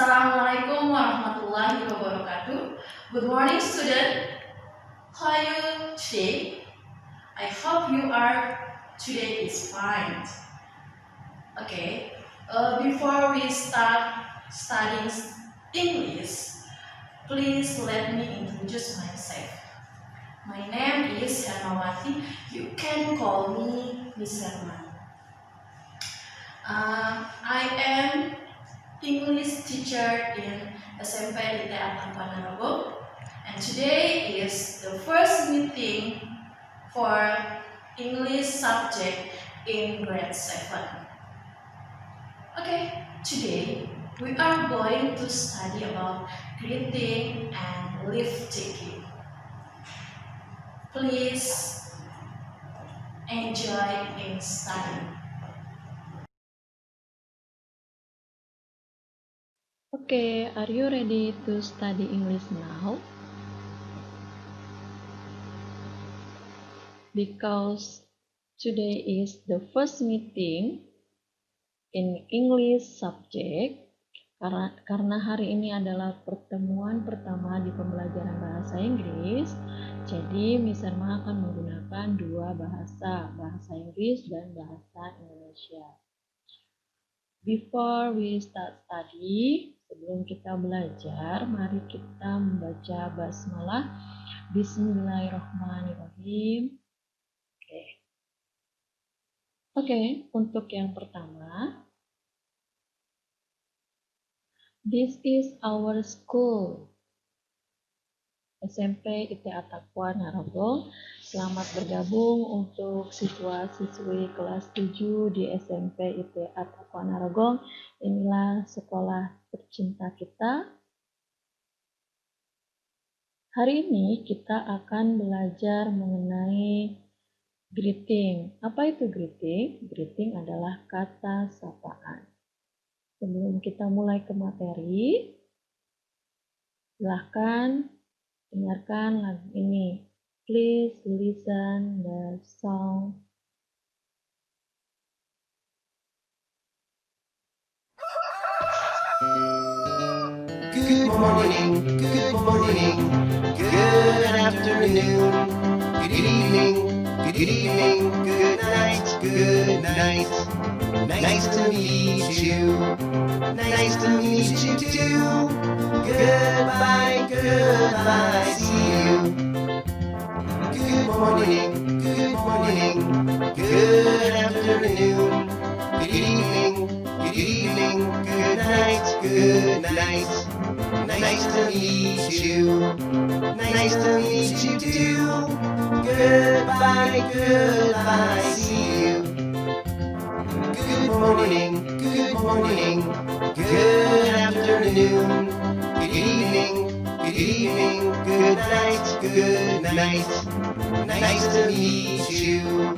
Assalamualaikum warahmatullahi wabarakatuh. Good morning, student. How are you today? I hope you are today is fine. Okay. Before we start studying English, please let me introduce myself. My name is Hermawati. You can call me Miss Herman. I am English teacher in SMP ITE Panarogong, and today is the first meeting for English subject in grade 7. Okay, today we are going to study about greeting and leave taking. Please enjoy in studying. Okay, are you ready to study English now? Because today is the first meeting in English subject, karena hari ini adalah pertemuan pertama di pembelajaran bahasa Inggris, jadi Miss Erma akan menggunakan dua bahasa Inggris dan bahasa Indonesia. Before we start study, sebelum kita belajar, mari kita membaca basmalah. Bismillahirrahmanirrahim. Oke, untuk yang pertama, this is our school. SMP ITE Taqwa Narogong. Selamat bergabung untuk siswa-siswi kelas 7 di SMP ITE Taqwa Narogong. Inilah sekolah tercinta kita. Hari ini kita akan belajar mengenai greeting. Apa itu greeting? Greeting adalah kata sapaan. Sebelum kita mulai ke materi, silahkan dengarkan lagu ini. Please listen the song. Good morning, good morning, good afternoon, good evening, good night, good night. Nice to meet you, nice to meet you too. Goodbye, goodbye, see you. Good morning, good afternoon, good evening, good night, good night. Nice to meet you, nice to meet you too. Goodbye, goodbye, see you. Good morning, good afternoon, good evening, good night, good night. Nice to meet you,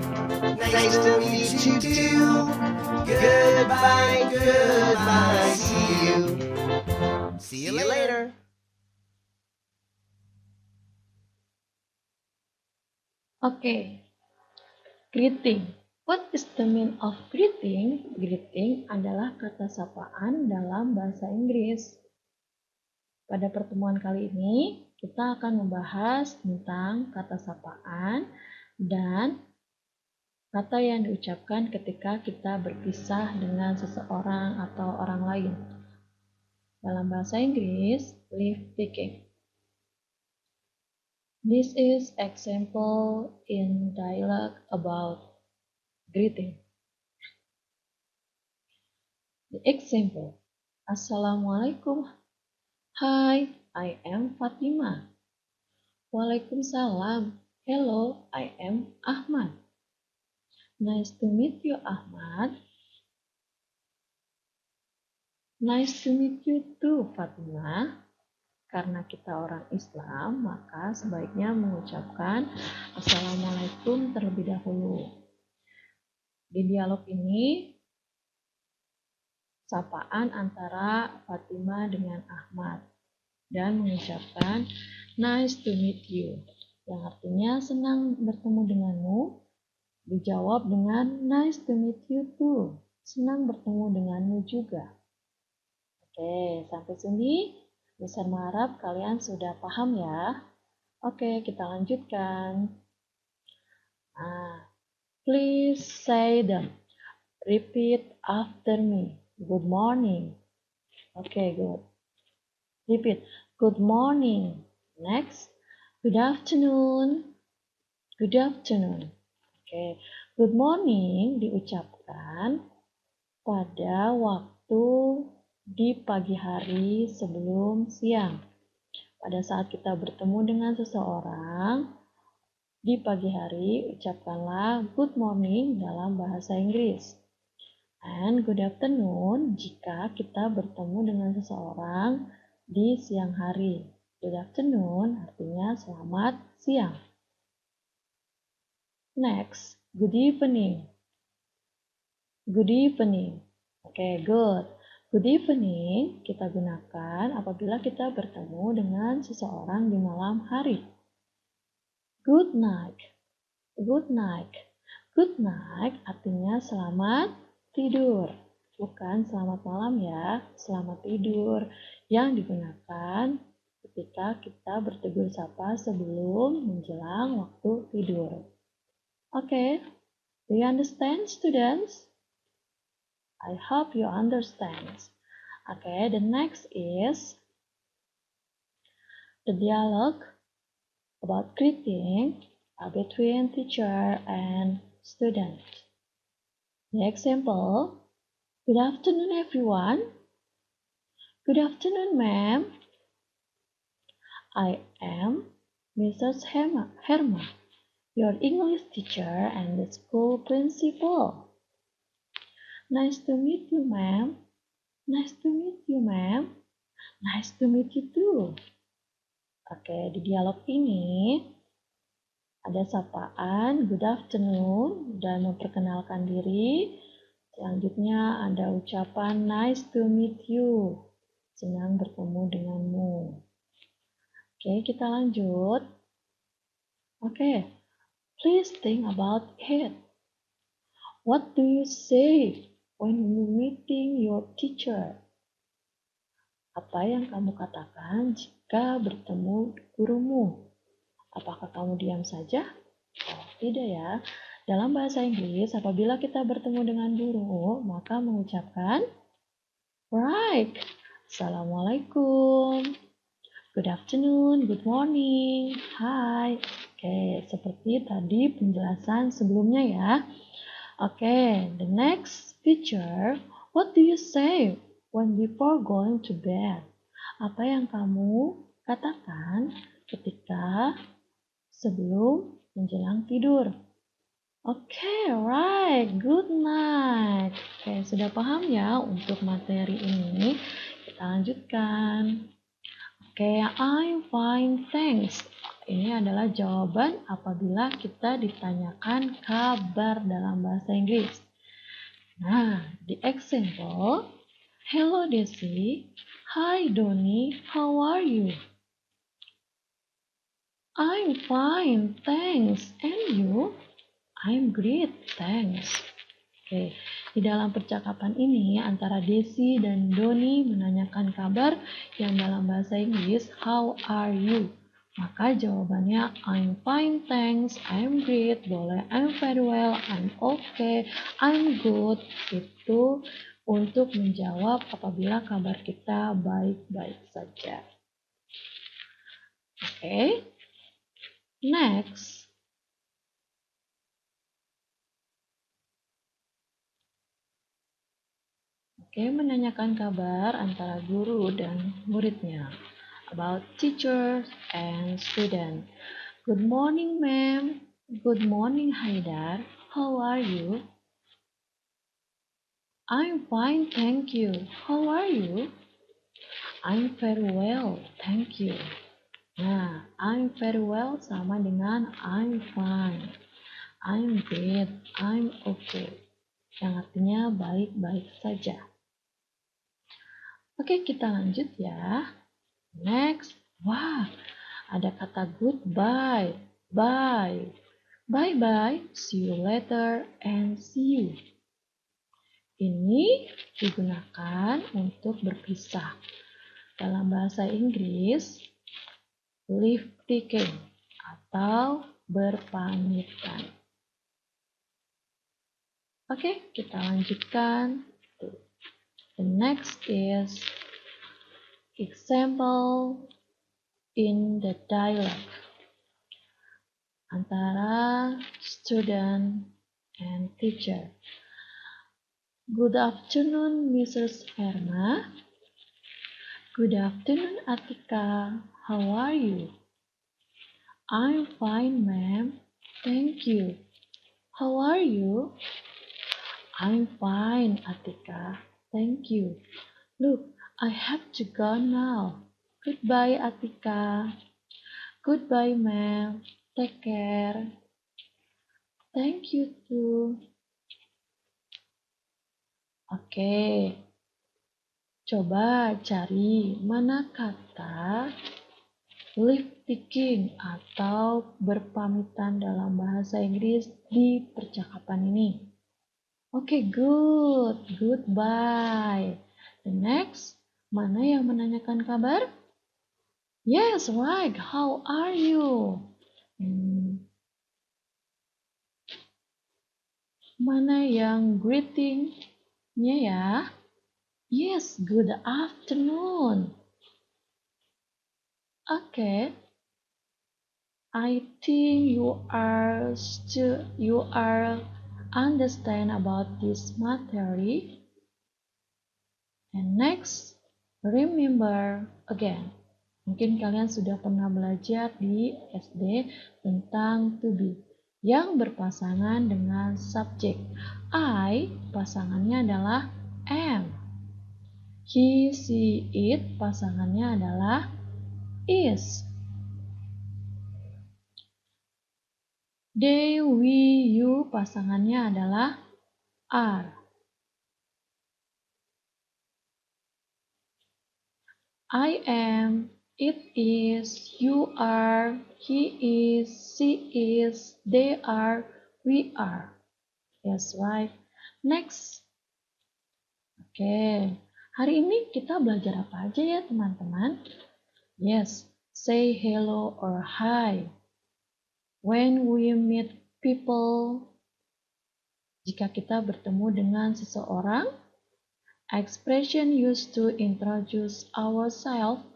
nice to meet you too. Goodbye, goodbye, see you. See you later. Oke, greeting. What is the meaning of greeting? Greeting adalah kata sapaan dalam bahasa Inggris. Pada pertemuan kali ini, kita akan membahas tentang kata sapaan dan kata yang diucapkan ketika kita berpisah dengan seseorang atau orang lain. Dalam bahasa Inggris, leave taking. This is example in dialogue about greeting. The example. Assalamualaikum. Hi, I am Fatima. Waalaikumsalam. Hello, I am Ahmad. Nice to meet you, Ahmad. Nice to meet you too, Fatima. Karena kita orang Islam, maka sebaiknya mengucapkan Assalamualaikum terlebih dahulu. Di dialog ini, sapaan antara Fatima dengan Ahmad dan mengucapkan nice to meet you, yang artinya senang bertemu denganmu, dijawab dengan nice to meet you too, senang bertemu denganmu juga. Oke, sampai sini Miss harap kalian sudah paham ya. Oke, kita lanjutkan. Please say them. Repeat after me. Good morning. Okay, good. Repeat. Good morning. Next. Good afternoon. Good afternoon. Oke. Good morning diucapkan pada waktu di pagi hari sebelum siang. Pada saat kita bertemu dengan seseorang di pagi hari, ucapkanlah good morning dalam bahasa Inggris. And good afternoon jika kita bertemu dengan seseorang di siang hari. Good afternoon artinya selamat siang. Next, good evening. Good evening. Oke, good. Good evening kita gunakan apabila kita bertemu dengan seseorang di malam hari. Good night. Good night. Good night artinya selamat tidur. Bukan selamat malam ya, selamat tidur yang digunakan ketika kita bertegur sapa sebelum menjelang waktu tidur. Okay, do you understand, students? I hope you understand. Okay, the next is the dialogue about greeting between teacher and student. The example, good afternoon everyone. Good afternoon ma'am. I am Mrs. Herma, your English teacher and the school principal. Nice to meet you ma'am. Nice to meet you ma'am. Nice to meet you too. Oke, di dialog ini ada sapaan good afternoon dan memperkenalkan diri. Selanjutnya ada ucapan nice to meet you. Senang bertemu denganmu. Oke, kita lanjut. Oke, please think about it. What do you say when you meeting your teacher? Apa yang kamu katakan jika bertemu gurumu? Apakah kamu diam saja? Oh, tidak ya. Dalam bahasa Inggris, apabila kita bertemu dengan guru, maka mengucapkan right. Assalamualaikum. Good afternoon, good morning, hi. Oke, seperti tadi penjelasan sebelumnya ya. Oke, the next picture. What do you say when before going to bed? Apa yang kamu katakan ketika sebelum menjelang tidur? Oke, right. Good night. Oke, sudah paham ya untuk materi ini? Kita lanjutkan. Oke, I'm fine, thanks. Ini adalah jawaban apabila kita ditanyakan kabar dalam bahasa Inggris. Nah, di example, hello Desi, hi Doni, how are you? I'm fine, thanks. And you? I'm great, thanks. Oke, di dalam percakapan ini antara Desi dan Doni menanyakan kabar yang dalam bahasa Inggris, how are you? Maka jawabannya I'm fine, thanks, I'm great, boleh I'm very well, I'm okay, I'm good. Itu untuk menjawab apabila kabar kita baik-baik saja. Oke. Next. Oke, menanyakan kabar antara guru dan muridnya. About teachers and student. Good morning, ma'am. Good morning, Haidar. How are you? I'm fine, thank you. How are you? I'm very well, thank you. Nah, I'm very well sama dengan I'm fine. I'm great, I'm okay. Yang artinya baik-baik saja. Oke, kita lanjut ya. Next, wah, ada kata goodbye, bye, bye-bye, see you later, and see you. ini digunakan untuk berpisah. Dalam bahasa Inggris, leave taking atau berpamitan. Oke, kita lanjutkan. The next is example in the dialogue antara student and teacher. Good afternoon, Mrs. Erna. Good afternoon, Atika. How are you? I'm fine, ma'am. Thank you. How are you? I'm fine, Atika. Thank you. Look, I have to go now. Goodbye, Atika. Goodbye, ma'am. Take care. Thank you too. Oke, coba cari mana kata leave taking atau berpamitan dalam bahasa Inggris di percakapan ini. Oke, good. Goodbye. The next, mana yang menanyakan kabar? Yes, right. How are you? Mana yang greeting-nya ya? Yes, good afternoon. Okay. I think you are understand about this material. And next, remember again. Mungkin kalian sudah pernah belajar di SD tentang to be yang berpasangan dengan subjek. I pasangannya adalah am. He, she, it pasangannya adalah is. They, we, you pasangannya adalah are. I am, it is, you are, he is, she is, they are, we are. Yes, right. Next. Oke, hari ini kita belajar apa aja ya teman-teman? Yes, say hello or hi. When we meet people, jika kita bertemu dengan seseorang, expression used to introduce ourselves.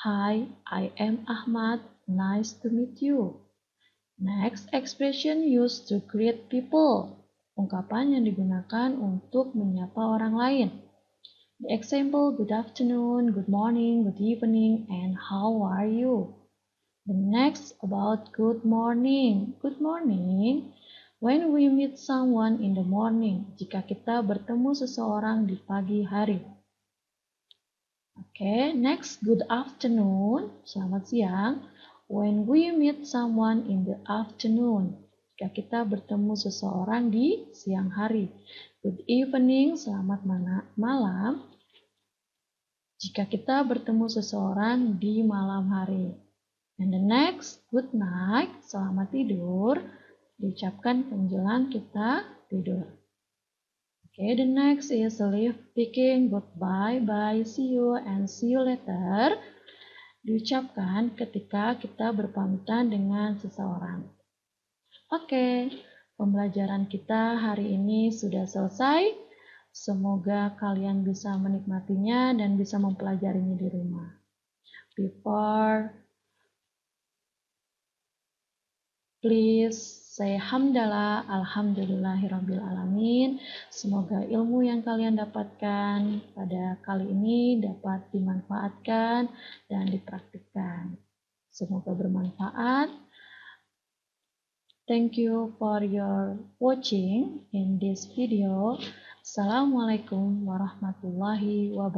Hi, I am Ahmad. Nice to meet you. Next, expression used to greet people. Ungkapan yang digunakan untuk menyapa orang lain. The example, good afternoon, good morning, good evening, and how are you? The next about good morning. Good morning. When we meet someone in the morning, jika kita bertemu seseorang di pagi hari. Oke, next good afternoon. Selamat siang. When we meet someone in the afternoon, jika kita bertemu seseorang di siang hari. Good evening. Selamat malam. Jika kita bertemu seseorang di malam hari. And the next, good night, selamat tidur, diucapkan menjelang kita tidur. Okay, the next is leave taking, goodbye, bye, see you, and see you later, diucapkan ketika kita berpamitan dengan seseorang. Oke, pembelajaran kita hari ini sudah selesai. Semoga kalian bisa menikmatinya dan bisa mempelajarinya di rumah. Before please say hamdalah, alhamdulillahirabbil alamin. Semoga ilmu yang kalian dapatkan pada kali ini dapat dimanfaatkan dan dipraktikkan. Semoga bermanfaat. Thank you for your watching in this video. Assalamualaikum warahmatullahi wabarakatuh.